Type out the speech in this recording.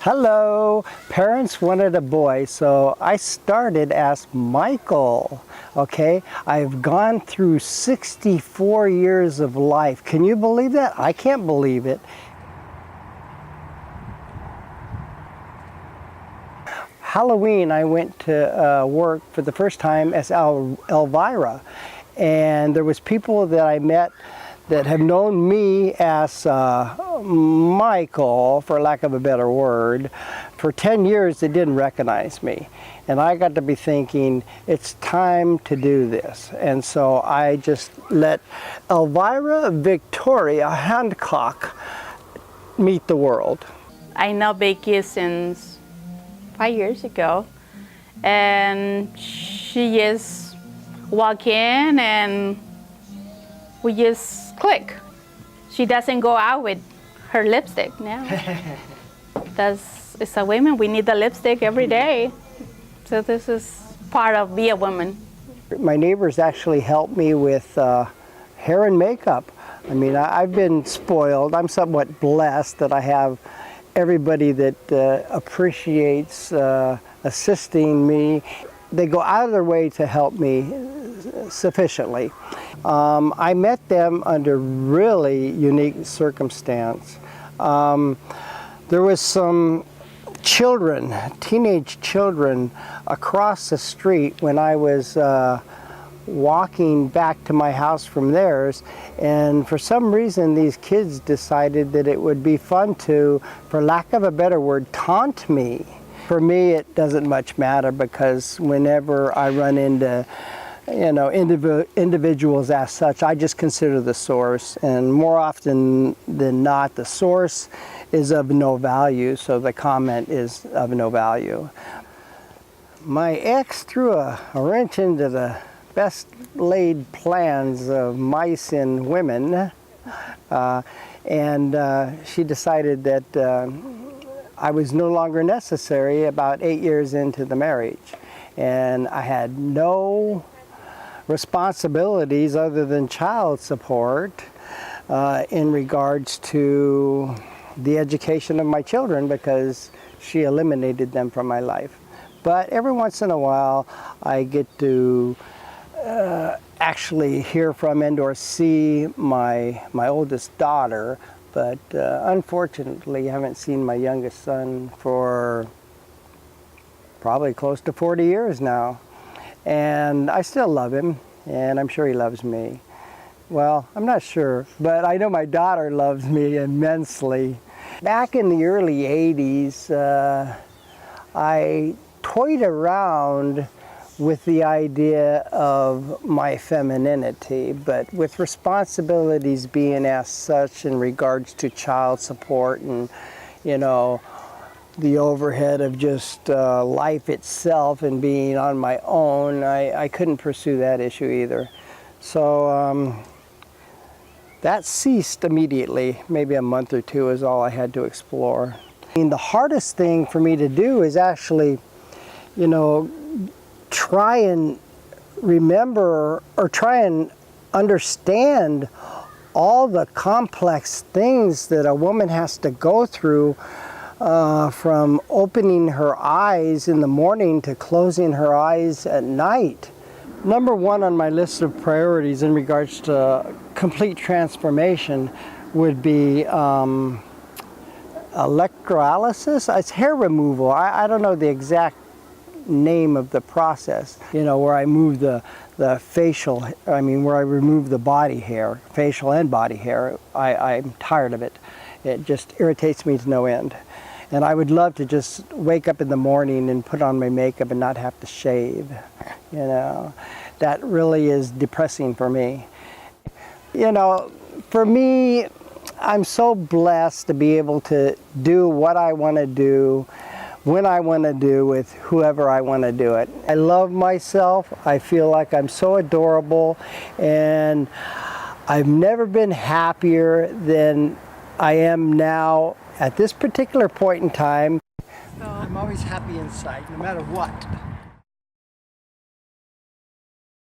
Hello! Parents wanted a boy, so I started as Michael. Okay, I've gone through 64 years of life. Can you believe that? I can't believe it. Halloween, I went to work for the first time as Elvira, and there was people that I met that have known me as Michael, for lack of a better word. For 10 years, they didn't recognize me. And I got to be thinking, it's time to do this. And so I just let Elvira Victoria Hancock meet the world. I know Vicky since 5 years ago. And she just walk in and we just click. She doesn't go out with her lipstick now. It's a woman, we need the lipstick every day. So this is part of being a woman. My neighbors actually helped me with hair and makeup. I mean, I've been spoiled. I'm somewhat blessed that I have everybody that appreciates assisting me. They go out of their way to help me sufficiently. I met them under really unique circumstance. There was some children, teenage children, across the street when I was walking back to my house from theirs, and for some reason these kids decided that it would be fun to, for lack of a better word, taunt me. For me, it doesn't much matter, because whenever I run into individuals as such, I just consider the source, and more often than not, the source is of no value, so the comment is of no value. My ex threw a wrench into the best laid plans of mice and women, and she decided that I was no longer necessary about 8 years into the marriage, and I had no responsibilities other than child support in regards to the education of my children, because she eliminated them from my life. But every once in a while I get to actually hear from and or see my oldest daughter, but unfortunately I haven't seen my youngest son for probably close to 40 years now. And I still love him, and I'm sure he loves me. Well, I'm not sure, but I know my daughter loves me immensely. Back in the early 80s, I toyed around with the idea of my femininity, but with responsibilities being as such in regards to child support and, the overhead of just life itself and being on my own, I couldn't pursue that issue either. So that ceased immediately. Maybe a month or two is all I had to explore. I mean, the hardest thing for me to do is actually, try and remember or try and understand all the complex things that a woman has to go through, from opening her eyes in the morning to closing her eyes at night. Number one on my list of priorities in regards to complete transformation would be electrolysis. It's hair removal. I don't know the exact name of the process, where I move the facial, where I remove the body hair, facial and body hair. I'm tired of it. It just irritates me to no end. And I would love to just wake up in the morning and put on my makeup and not have to shave. That really is depressing for me. For me, I'm so blessed to be able to do what I want to do, when I want to do, with whoever I want to do it. I love myself. I feel like I'm so adorable, and I've never been happier than I am now at this particular point in time. I'm always happy inside, no matter what.